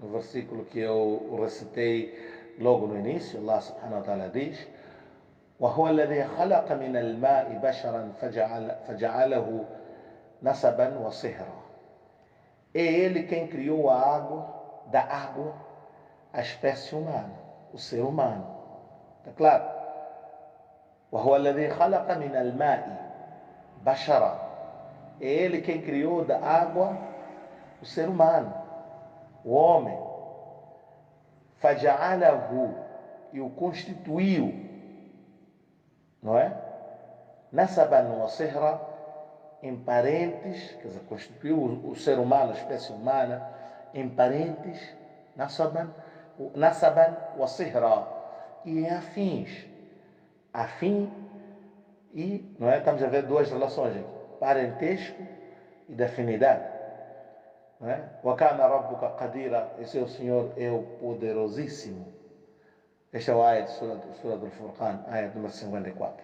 no versículo que eu recitei logo no início, Allah subhanahu wa ta'ala diz: وهو الذي خلق من الماء بشرا فجعله نسبا وصهرا. É ele quem criou a água, da água, a espécie humana, o ser humano. Está claro? وهو الذي خلق من الماء بشرا. É ele quem criou da água o ser humano, o homem. فجعله, e o constituiu, não é? Nasaban wa sihra, em parentes, quer dizer, constituiu o ser humano, a espécie humana, em parentes, nasaban wa sihra, e em afins. Afim e, não é? Estamos a ver duas relações aqui, parentesco e de afinidade. Não é? Wa kana rabbuka qadira, esse é o Senhor, é o poderosíssimo. Este é o ayat de Surah Al-Furqan, ayat número 54.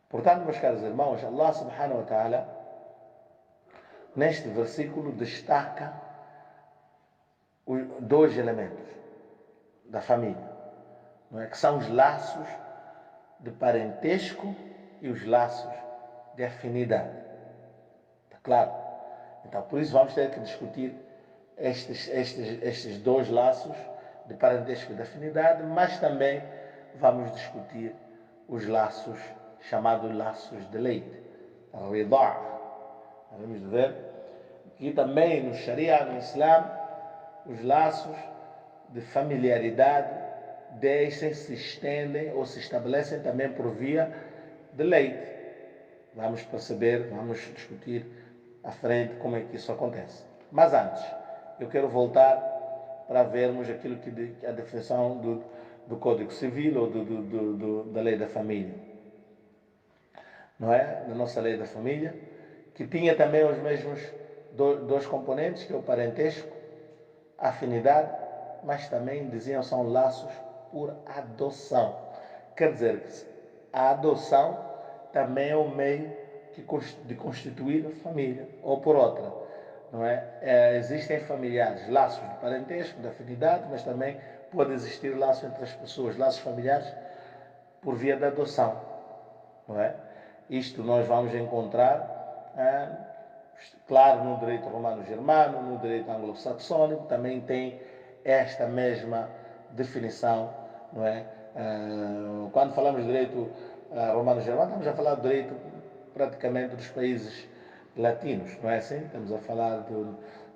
Portanto, meus caros irmãos, Allah subhanahu wa ta'ala, neste versículo, destaca os dois elementos da família, não é? Que são os laços de parentesco e os laços de afinidade. Está claro? Então, por isso vamos ter que discutir estes dois laços de parentesco e de afinidade, mas também vamos discutir os laços chamados laços de leite, Ridá. Vamos ver que também no Sharia, no Islã, os laços de familiaridade se estendem ou se estabelecem também por via de leite. Vamos perceber, vamos discutir à frente como é que isso acontece. Mas antes, eu quero voltar para vermos aquilo que a definição do Código Civil ou da Lei da Família. Não é? Da nossa Lei da Família, que tinha também os mesmos dois componentes, que é o parentesco, a afinidade, mas também diziam são laços por adoção. Quer dizer que a adoção também é o meio de constituir a família, ou por outra, não é? Existem familiares, laços de parentesco, de afinidade, mas também pode existir laço entre as pessoas, laços familiares por via da adoção, não é? Isto nós vamos encontrar, claro, no direito romano-germano, no direito anglo-saxônico, também tem esta mesma definição, não é? Quando falamos de direito romano-germano, estamos a falar do direito praticamente dos países latinos, não é assim? Estamos a falar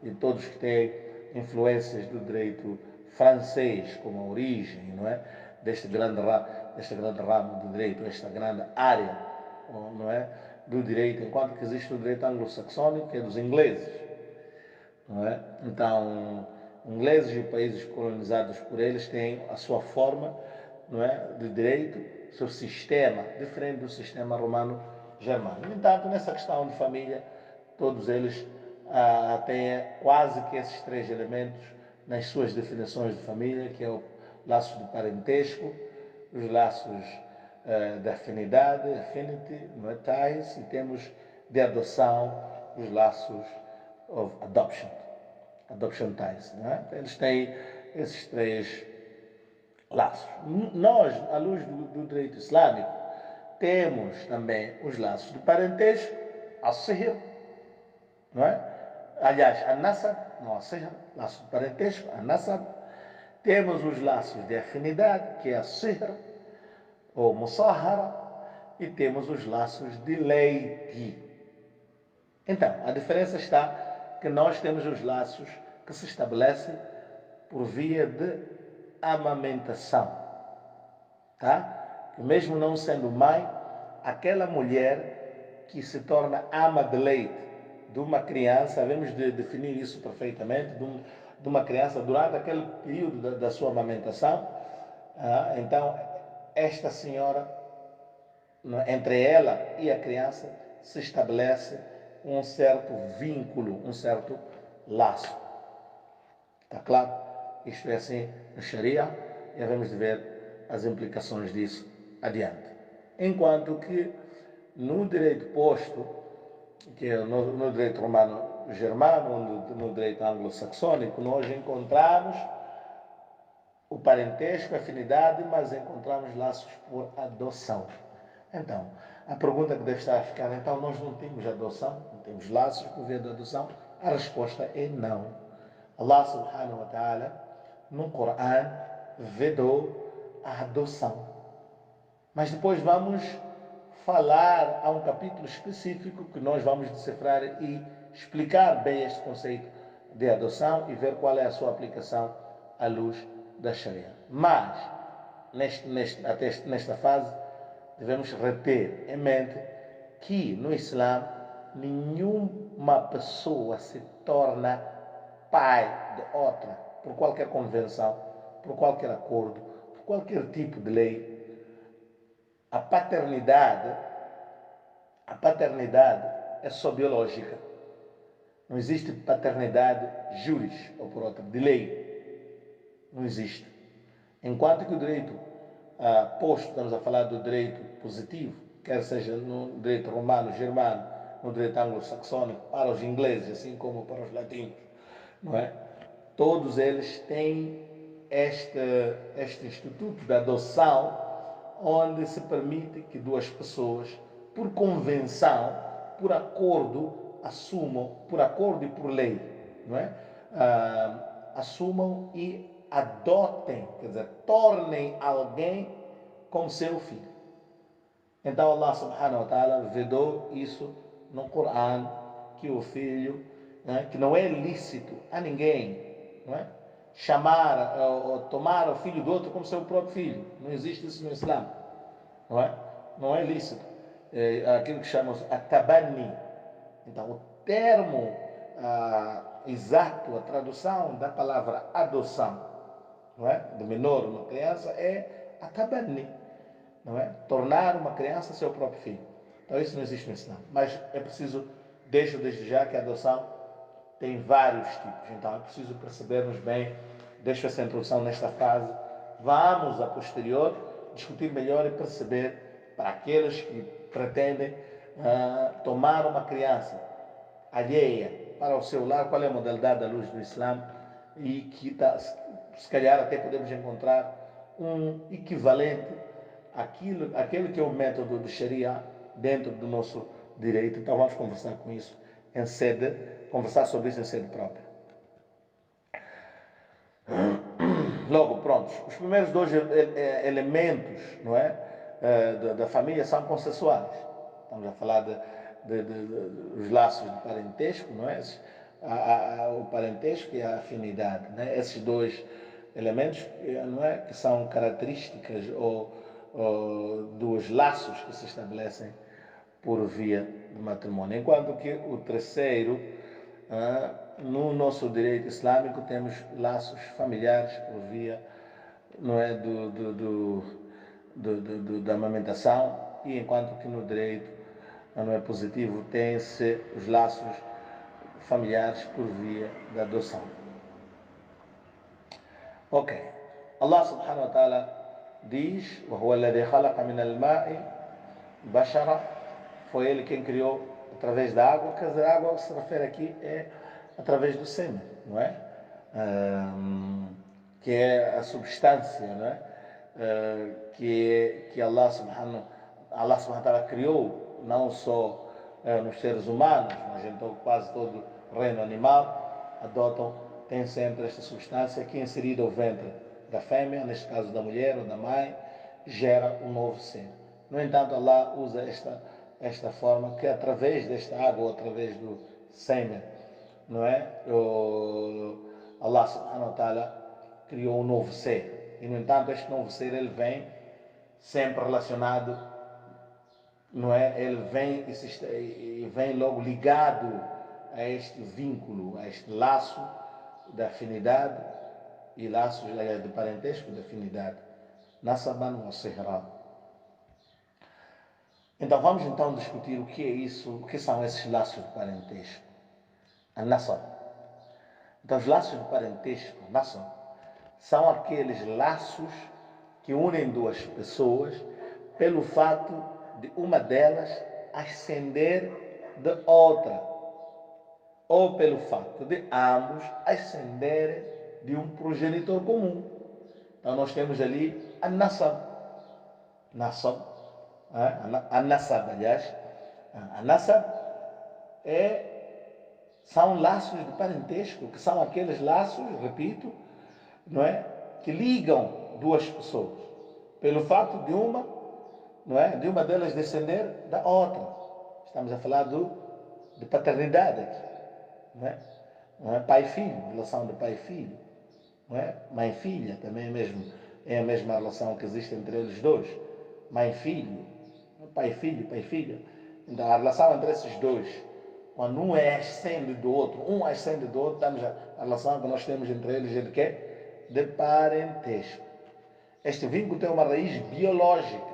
de todos que têm influências do direito francês como origem, não é? Deste grande ramo do direito, esta grande área, não é? Do direito, enquanto que existe o direito anglo-saxônico, que é dos ingleses, não é? Então, ingleses e países colonizados por eles têm a sua forma, não é, de direito, seu sistema, diferente do sistema romano-germano. No entanto, nessa questão de família, todos eles têm quase que esses três elementos nas suas definições de família, que é o laço de parentesco, os laços de afinidade, affinity, não é, ties, e temos de adoção, os laços of adoption ties, não é? Eles têm esses três laços. Nós, à luz do direito islâmico, temos também os laços de parentesco, a-sihr, não é? Aliás, a-nasab, não a-sihr, laço de parentesco, a-nasab. Temos os laços de afinidade, que é a-sihr, ou musahara, e temos os laços de leite. Então, a diferença está que nós temos os laços que se estabelecem por via de amamentação, tá? Que mesmo não sendo mãe, aquela mulher que se torna ama de leite de uma criança, sabemos definir isso perfeitamente, de uma criança durante aquele período da sua amamentação, então esta senhora, entre ela e a criança, se estabelece um certo vínculo, um certo laço. Está claro? Isto é assim no Sharia, e vamos ver as implicações disso adiante. Enquanto que no direito posto, que é no direito romano-germano, no direito anglo-saxônico, nós encontramos o parentesco, a afinidade, mas encontramos laços por adoção. Então, a pergunta que deve estar a ficar, então nós não temos adoção, não temos laços por via da adoção? A resposta é não. Allah subhanahu wa ta'ala, no Coran, vedou a adoção. Mas depois vamos falar, há um capítulo específico que nós vamos decifrar e explicar bem este conceito de adoção e ver qual é a sua aplicação à luz da Sharia. Mas, nesta fase, devemos reter em mente que no Islã nenhuma pessoa se torna pai de outra por qualquer convenção, por qualquer acordo, por qualquer tipo de lei. A paternidade é só biológica. Não existe paternidade juris, ou por outra, de lei. Não existe. Enquanto que o direito posto, estamos a falar do direito positivo, quer seja no direito romano, germano, no direito anglo-saxônico, para os ingleses, assim como para os latinos, não é? Todos eles têm este instituto da adoção, onde se permite que duas pessoas, por convenção, por acordo, assumam, por acordo e por lei, não é? Assumam e adotem, quer dizer, tornem alguém como seu filho. Então Allah subhanahu wa ta'ala vedou isso no Coran, que o filho, né, que não é lícito a ninguém, não é? Chamar ou tomar o filho do outro como seu próprio filho. Não existe isso no Islã, não é? Não é lícito. É aquilo que chamamos at-tabanni. Então o termo exato, a tradução da palavra adoção, não é? Do menor, uma criança, é at-tabanni, não é? Tornar uma criança seu próprio filho. Então isso não existe no Islã. Mas é preciso, deixo desde já que a adoção tem vários tipos. Então é preciso percebermos bem. Deixo essa introdução nesta fase. Vamos, a posterior, discutir melhor e perceber, para aqueles que pretendem tomar uma criança alheia para o seu lar, qual é a modalidade à luz do Islã, e que se calhar até podemos encontrar um equivalente àquele que é o método de Sharia dentro do nosso direito. Então vamos conversar sobre isso em sede própria. Logo, prontos. Os primeiros dois elementos, não é, da família são consensuais. Estamos a falar dos laços de parentesco, não é? O parentesco e a afinidade, não é? Esses dois elementos, não é, que são características ou dos laços que se estabelecem por via do matrimônio. Enquanto que o terceiro, no nosso direito islâmico, temos laços familiares por via, não é, da amamentação, e enquanto que no direito, não é, positivo, tem-se os laços familiares por via da adoção. Ok. Allah subhanahu wa ta'ala diz: وَهُوَ الَّذِي خَلَقَ مِنَ الْمَاءِ بَشَرًا. Foi ele quem criou através da água. Quer dizer, a água que se refere aqui é através do sêmen, não é? Que é a substância, não é? Que Allah subhanahu wa ta'ala criou, não só nos seres humanos, mas em quase todo o reino animal, tem sempre esta substância que, inserida ao ventre da fêmea, neste caso da mulher ou da mãe, gera um novo ser. No entanto, Allah usa esta forma que, através desta água ou através do sêmen, não é? Allah subhanahu wa ta'ala criou um novo ser. E, no entanto, este novo ser, ele vem sempre relacionado, não é? Ele vem e vem logo ligado a este vínculo, a este laço da afinidade e laços de parentesco da afinidade. Nasaban wa sihra. Então vamos então discutir o que é isso, o que são esses laços de parentesco. A nasab. Então os laços de parentesco, nasab, são aqueles laços que unem duas pessoas pelo fato de uma delas ascender de outra, ou pelo fato de ambos ascenderem de um progenitor comum. Então nós temos ali a nasab. A nasab, aliás. A nasab são laços de parentesco, que são aqueles laços, repito, não é, que ligam duas pessoas, pelo fato de uma, não é, de uma delas descender da outra. Estamos a falar de paternidade aqui, não é? Não é pai e filho, relação de pai e filho, não é? Mãe e filha também é a mesma relação que existe entre eles dois, mãe e filho, pai e filho, pai e filha. Então a relação entre esses dois, quando um ascende do outro, estamos a relação que nós temos entre eles é de quê? De parentesco. Este vínculo tem uma raiz biológica,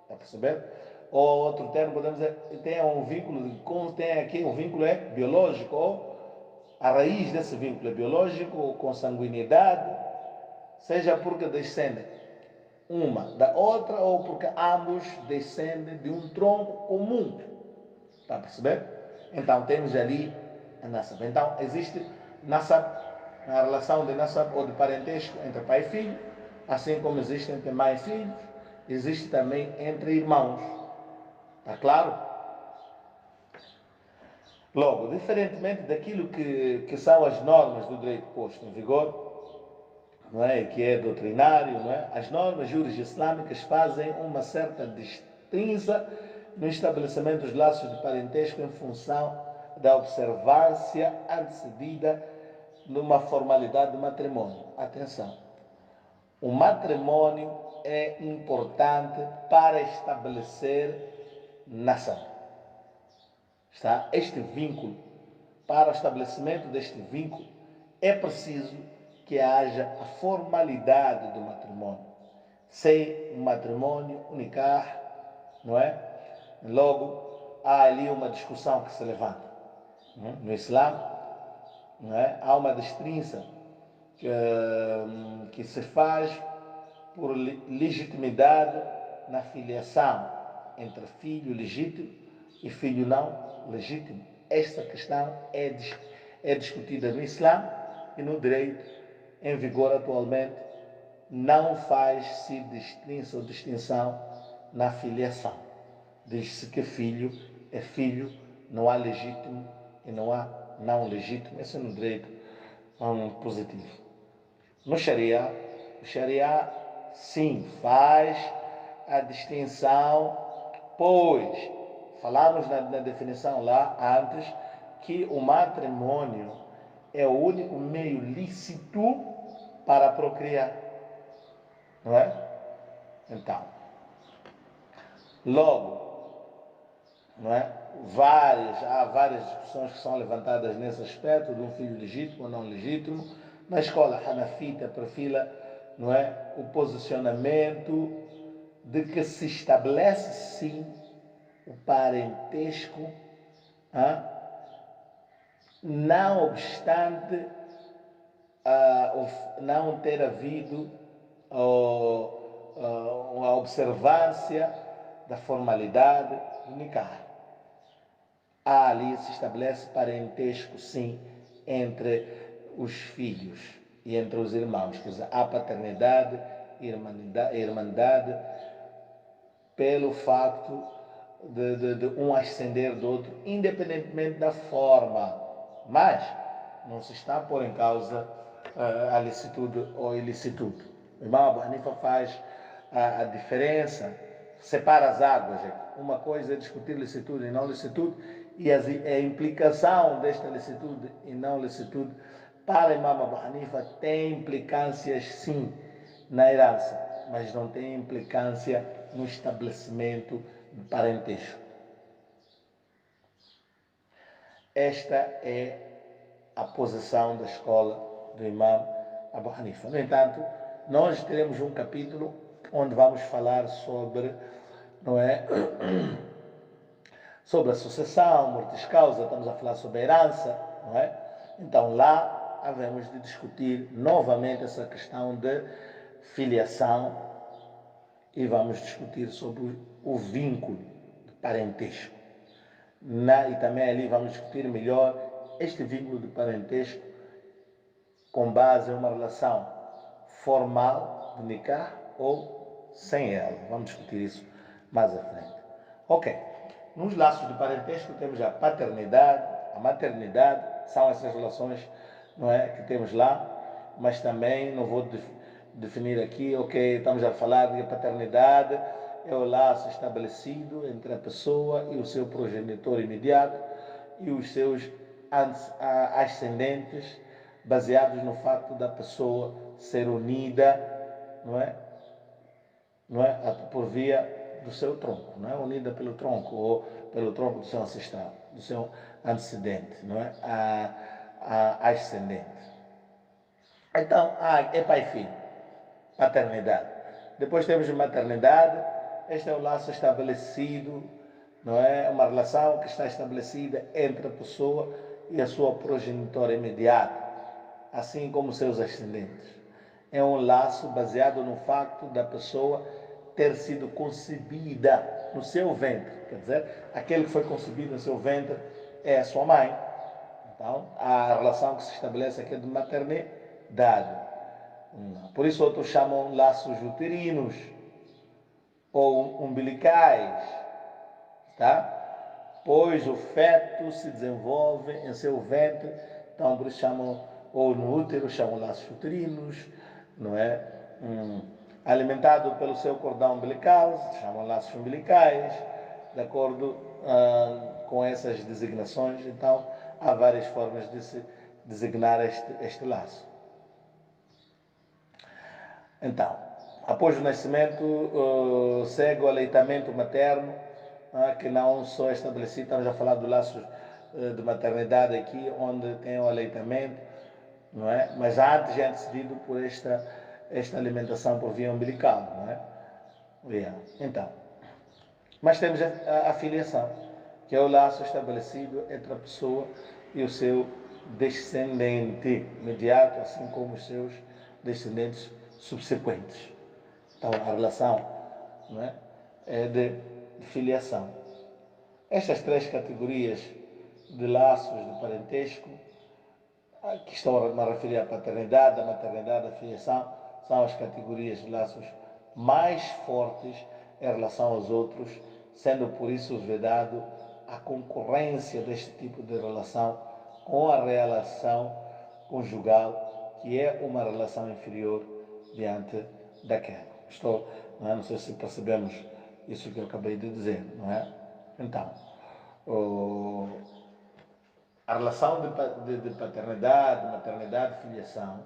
está a perceber? Ou outro termo, podemos dizer, tem um vínculo, tem aqui um vínculo biológico, ou a raiz desse vínculo é biológico, ou consanguinidade, seja porque descendem uma da outra, ou porque ambos descendem de um tronco comum. Está a perceber? Então temos ali a nasab. Então existe nasab, a relação de nasab ou de parentesco entre pai e filho, assim como existe entre mãe e filhos, existe também entre irmãos. Está claro? Logo, diferentemente daquilo que são as normas do direito posto em vigor, não é? Que é doutrinário, não é? As normas juris-islâmicas fazem uma certa distinção no estabelecimento dos laços de parentesco em função da observância antecedida numa formalidade de matrimônio. Atenção, o matrimônio é importante para estabelecer nação. Está? Este vínculo, para o estabelecimento deste vínculo, é preciso que haja a formalidade do matrimônio. Sem o matrimônio, o nikah, não é? Logo, há ali uma discussão que se levanta. No Islã, não é? Há uma distinção que se faz por legitimidade na filiação entre filho legítimo e filho não legítimo. Esta questão é discutida no Islã e no direito em vigor atualmente não faz-se distinção na filiação. Diz-se que filho é filho, não há legítimo e não há não legítimo. Esse é no direito positivo. No Sharia, o Sharia sim faz a distinção, pois falamos na definição lá antes que o matrimônio é o único meio lícito para procriar, não é? Então, logo, não é? Há várias discussões que são levantadas nesse aspecto de um filho legítimo ou não legítimo. Na escola Hanafita perfila, não é, o posicionamento de que se estabelece sim o parentesco, não obstante não ter havido a observância da formalidade do nikah. Ali se estabelece parentesco, sim, entre os filhos e entre os irmãos. Quer dizer, há paternidade e irmandade pelo facto de um ascender do outro, independentemente da forma. Mas não se está a pôr em causa a licitude ou ilicitude. O irmão Abu Hanifa faz a diferença, separa as águas. Uma coisa é discutir licitude e não licitude, e a implicação desta licitude e não licitude para o Imam Abu Hanifa tem implicâncias sim na herança, mas não tem implicância no estabelecimento do parentesco. Esta é a posição da escola do Imam Abu Hanifa. No entanto, nós teremos um capítulo onde vamos falar sobre, não é, sobre a sucessão, mortis causa, estamos a falar sobre a herança, não é? Então lá havemos de discutir novamente essa questão de filiação e vamos discutir sobre o vínculo de parentesco. e também ali vamos discutir melhor este vínculo de parentesco com base em uma relação formal de nikah ou sem ela. Vamos discutir isso mais à frente. Ok. Nos laços de parentesco temos a paternidade, a maternidade, são essas relações, não é, que temos lá, mas também não vou definir aqui, ok, estamos a falar de paternidade, é o laço estabelecido entre a pessoa e o seu progenitor imediato e os seus ascendentes, baseados no facto da pessoa ser unida, não é? Não é? Por via do seu tronco, não é? Unida pelo tronco ou pelo tronco do seu ancestral, do seu antecedente, não é? Ascendente. Então, é pai e filho, paternidade. Depois temos maternidade, este é o laço estabelecido, não é? Uma relação que está estabelecida entre a pessoa e a sua progenitora imediata, assim como seus ascendentes. É um laço baseado no facto da pessoa ter sido concebida no seu ventre. Quer dizer, aquele que foi concebido no seu ventre é a sua mãe. Então, a relação que se estabelece aqui é de maternidade. Por isso outros chamam laços uterinos ou umbilicais, tá? Pois o feto se desenvolve em seu ventre, então por isso chamam, ou no útero chamam laços uterinos, não é? Alimentado pelo seu cordão umbilical, chamam laços umbilicais, de acordo com essas designações. Então há várias formas de se designar este laço. Então, após o nascimento, segue o aleitamento materno, que não só é estabelecido, estamos a falar do laço de maternidade aqui, onde tem o aleitamento, não é? Mas antes é antecedido por esta alimentação por via umbilical, não é? Então, mas temos a filiação, que é o laço estabelecido entre a pessoa e o seu descendente imediato, assim como os seus descendentes subsequentes. Então, a relação, não é de filiação. Estas três categorias de laços de parentesco, que estão a referir à paternidade, à maternidade, à filiação, são as categorias de laços mais fortes em relação aos outros, sendo por isso vedado a concorrência deste tipo de relação com a relação conjugal, que é uma relação inferior diante daquela. Não sei se percebemos isso que eu acabei de dizer, não é? Então, a relação de paternidade, maternidade, filiação,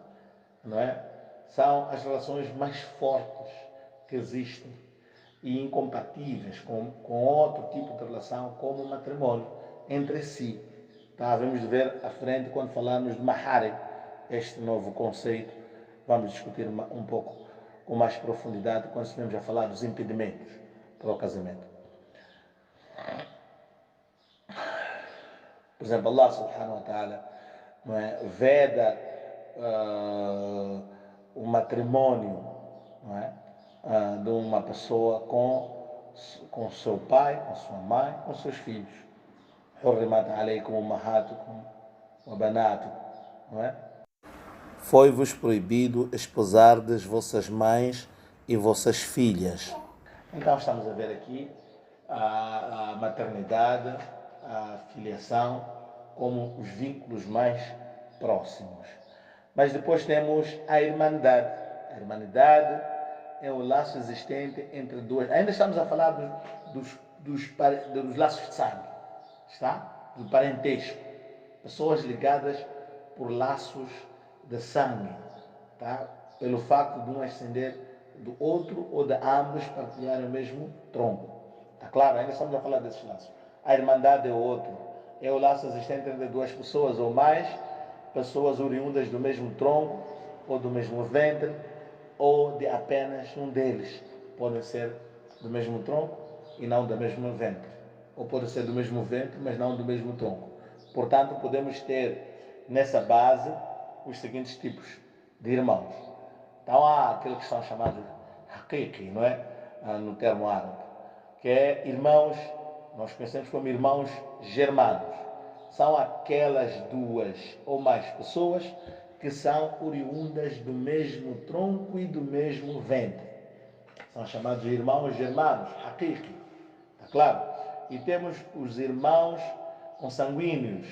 não é? São as relações mais fortes que existem e incompatíveis com outro tipo de relação, como o matrimônio, entre si. Tá? Vamos ver à frente quando falarmos de Mahari, este novo conceito. Vamos discutir um pouco com mais profundidade quando estivermos a falar dos impedimentos para o casamento. Por exemplo, Allah subhanahu wa ta'ala, não é, veda o matrimônio, não é, de uma pessoa com seu pai, com sua mãe, com seus filhos. حرمت عليكم أمهاتكم وبناتكم, não é? Foi-vos proibido esposardes vossas mães e vossas filhas. Então estamos a ver aqui a maternidade, a filiação, como os vínculos mais próximos. Mas depois temos a irmandade. A irmandade é o laço existente entre duas. Ainda estamos a falar dos laços de sangue, está? Do parentesco. Pessoas ligadas por laços de sangue, tá? Pelo facto de um ascender do outro ou de ambos partilharem o mesmo tronco. Está claro? Ainda estamos a falar desses laços. A irmandade é o outro. É o laço existente entre duas pessoas ou mais, pessoas oriundas do mesmo tronco ou do mesmo ventre, ou de apenas um deles. Podem ser do mesmo tronco e não do mesmo ventre. Ou pode ser do mesmo ventre, mas não do mesmo tronco. Portanto, podemos ter nessa base os seguintes tipos de irmãos. Então há aqueles que são chamados haqiqi, não é? No termo árabe, que é irmãos nós conhecemos como irmãos germanos. São aquelas duas ou mais pessoas que são oriundas do mesmo tronco e do mesmo ventre. São chamados irmãos germanos, haqiqi. Está claro? E temos os irmãos consanguíneos.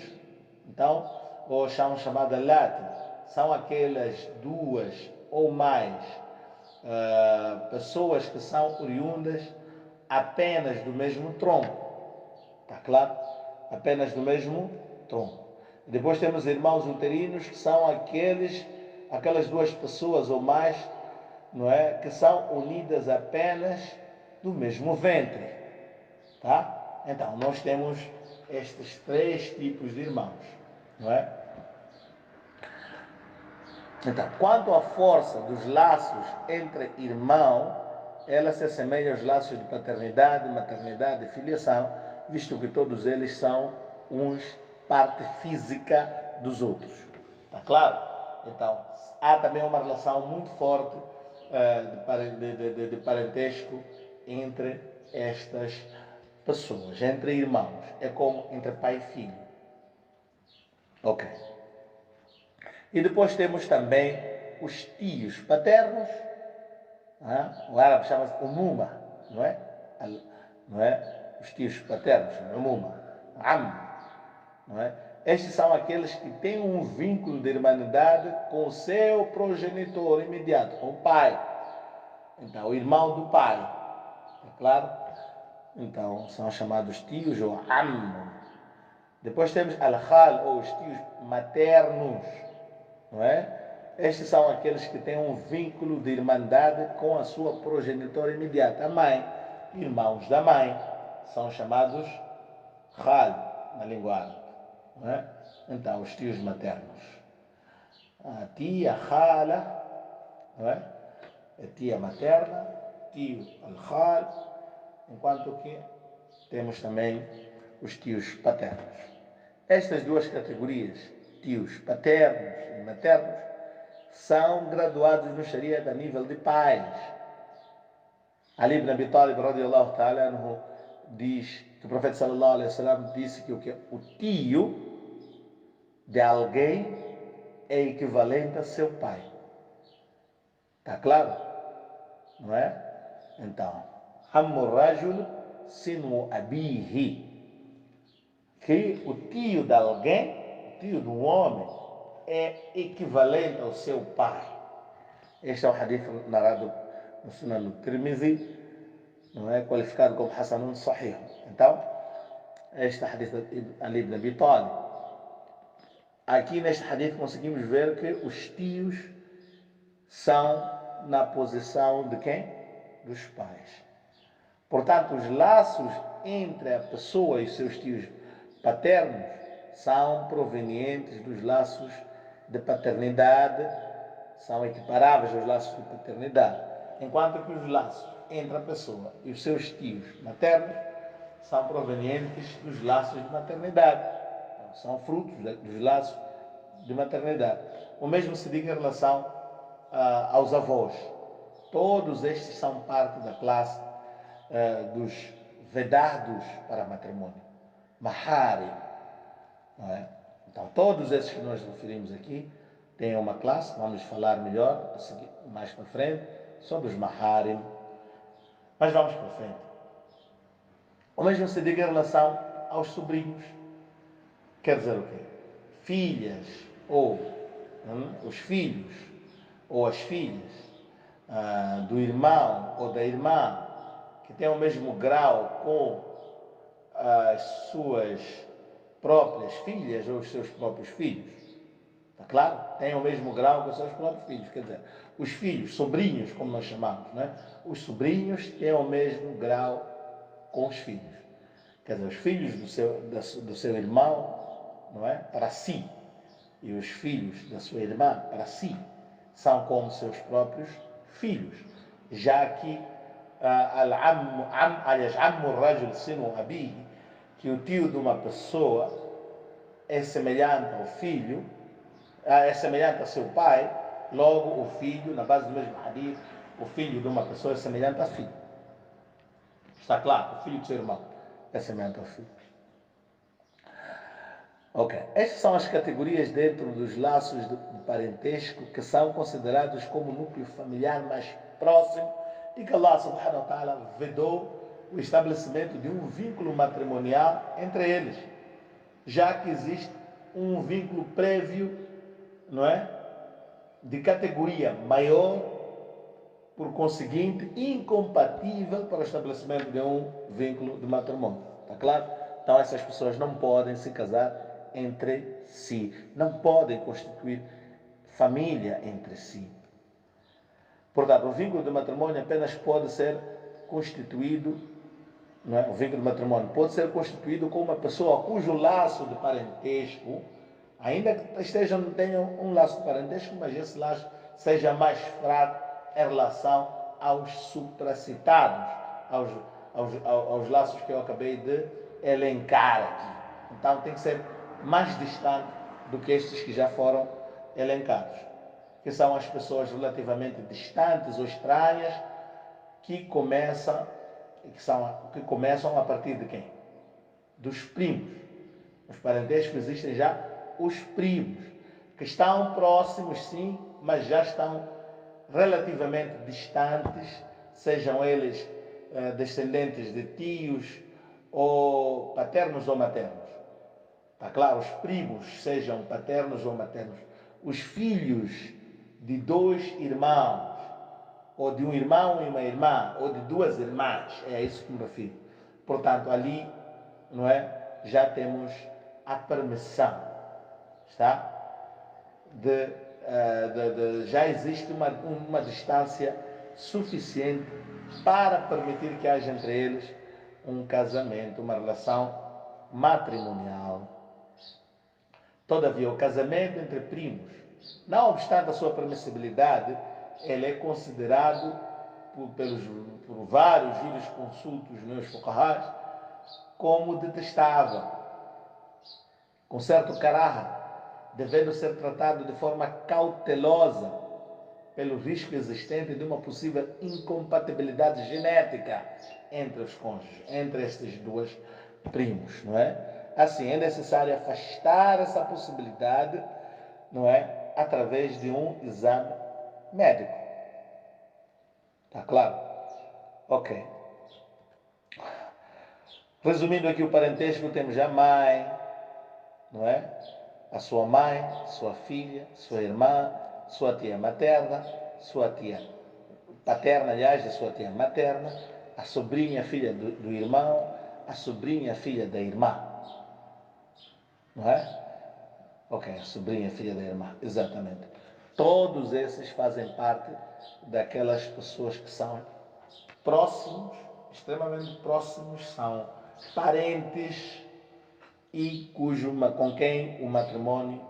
Então, ou são chamados lati. São aquelas duas ou mais pessoas que são oriundas apenas do mesmo tronco. Está claro? Apenas do mesmo tronco. Depois temos irmãos uterinos, que são aquelas duas pessoas ou mais, não é, que são unidas apenas do mesmo ventre. Tá? Então, nós temos estes três tipos de irmãos, não é? Então, quanto à força dos laços entre irmãos, ela se assemelha aos laços de paternidade, maternidade e filiação, visto que todos eles são uns parte física dos outros. Está claro? Então, há também uma relação muito forte de parentesco entre estas pessoas, entre irmãos. É como entre pai e filho. Ok. E depois temos também os tios paternos. O árabe chama-se umuma, não é? Não é? Os tios paternos, umuma, não é? Estes são aqueles que têm um vínculo de irmandade com o seu progenitor imediato, com o pai. Então, o irmão do pai. É claro? Então, são chamados tios ou am. Depois temos al-khal, ou os tios maternos, não é? Estes são aqueles que têm um vínculo de irmandade com a sua progenitora imediata, a mãe. Irmãos da mãe são chamados khal na língua árabe, não é? Então, os tios maternos. A tia, khala, não é? A tia materna, tio al-khal, enquanto que temos também os tios paternos. Estas duas categorias, tios paternos e maternos, são graduados no Sharia a nível de pais. Ali ibn Abi Talib, radiyallahu ta'ala anhu, diz que o profeta sallallahu alaihi wasallam disse que o tio de alguém é equivalente a seu pai. Está claro? Não é? Então, ammu rajul sinu abihi, que o tio de alguém, o tio de um homem, é equivalente ao seu pai. Este é um hadith narrado no Sunan Tirmizi, não é? Qualificado como Hasanun Sahih. Então, este hadith de Ali ibn Abi Talib. Aqui neste hadith conseguimos ver que os tios são na posição de quem? Dos pais. Portanto, os laços entre a pessoa e seus tios paternos são provenientes dos laços de paternidade, são equiparáveis aos laços de paternidade, enquanto que os laços entre a pessoa e os seus tios maternos são provenientes dos laços de maternidade, então, são frutos dos laços de maternidade. O mesmo se diz em relação aos avós. Todos estes são parte da classe dos vedados para matrimônio, maharim, não é? Então, todos esses que nós referimos aqui têm uma classe, vamos falar melhor mais para frente sobre os maharim, mas vamos para frente. O mesmo se diga em relação aos sobrinhos, quer dizer o quê? Filhas, ou os filhos, ou as filhas do irmão ou da irmã, que têm o mesmo grau com as suas próprias filhas ou os seus próprios filhos. Está claro? Têm o mesmo grau com os seus próprios filhos. Quer dizer, os filhos, sobrinhos, como nós chamamos, não é? Os sobrinhos têm o mesmo grau com os filhos. Quer dizer, os filhos do seu irmão, não é? Para si, e os filhos da sua irmã, para si, são como seus próprios filhos. Já que ammu rajul sinu abihi, que o tio de uma pessoa é semelhante ao filho, é semelhante a seu pai, logo o filho, na base do mesmo hadith, o filho de uma pessoa é semelhante a filho. Está claro? O filho do seu irmão esquecimento ao filho. Ok, estas são as categorias dentro dos laços de parentesco que são considerados como núcleo familiar mais próximo e que Allah subhanahu wa ta'ala vedou o estabelecimento de um vínculo matrimonial entre eles, já que existe um vínculo prévio, não é? De categoria maior, por conseguinte, incompatível para o estabelecimento de um vínculo de matrimônio. Está claro? Então essas pessoas não podem se casar entre si, não podem constituir família entre si. Portanto, o vínculo de matrimônio apenas pode ser constituído, não é? O vínculo de matrimônio pode ser constituído com uma pessoa cujo laço de parentesco, ainda que não tenham um laço de parentesco, mas esse laço seja mais fraco em relação aos supracitados, aos laços que eu acabei de elencar aqui. Então tem que ser mais distante do que estes que já foram elencados, que são as pessoas relativamente distantes ou estranhas que começam a partir de quem? Dos primos. Nos parentescos existem já os primos, que estão próximos sim, mas já estão relativamente distantes, sejam eles descendentes de tios ou paternos ou maternos. Está claro? Os primos, sejam paternos ou maternos. Os filhos de dois irmãos, ou de um irmão e uma irmã, ou de duas irmãs, é a isso que me refiro. Portanto, ali, não é? Já temos a permissão, está? Já existe uma distância suficiente para permitir que haja entre eles um casamento, uma relação matrimonial. Todavia, o casamento entre primos, não obstante a sua permissibilidade, ele é considerado por vários jurisconsultos nos fuqahás como detestável, com certo karaha, devendo ser tratado de forma cautelosa pelo risco existente de uma possível incompatibilidade genética entre os cônjuges, entre estes dois primos, não é? Assim, é necessário afastar essa possibilidade, não é? Através de um exame médico. Está claro? Ok. Resumindo aqui o parentesco, temos a mãe, não é? A sua mãe, sua filha, sua irmã, sua tia materna, sua tia paterna, aliás, a sua tia materna, a sobrinha, filha do irmão, a sobrinha, filha da irmã. Não é? Ok, a sobrinha, filha da irmã, exatamente. Todos esses fazem parte daquelas pessoas que são próximos, extremamente próximos, são parentes e com quem o matrimônio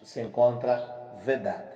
se encontra vedado.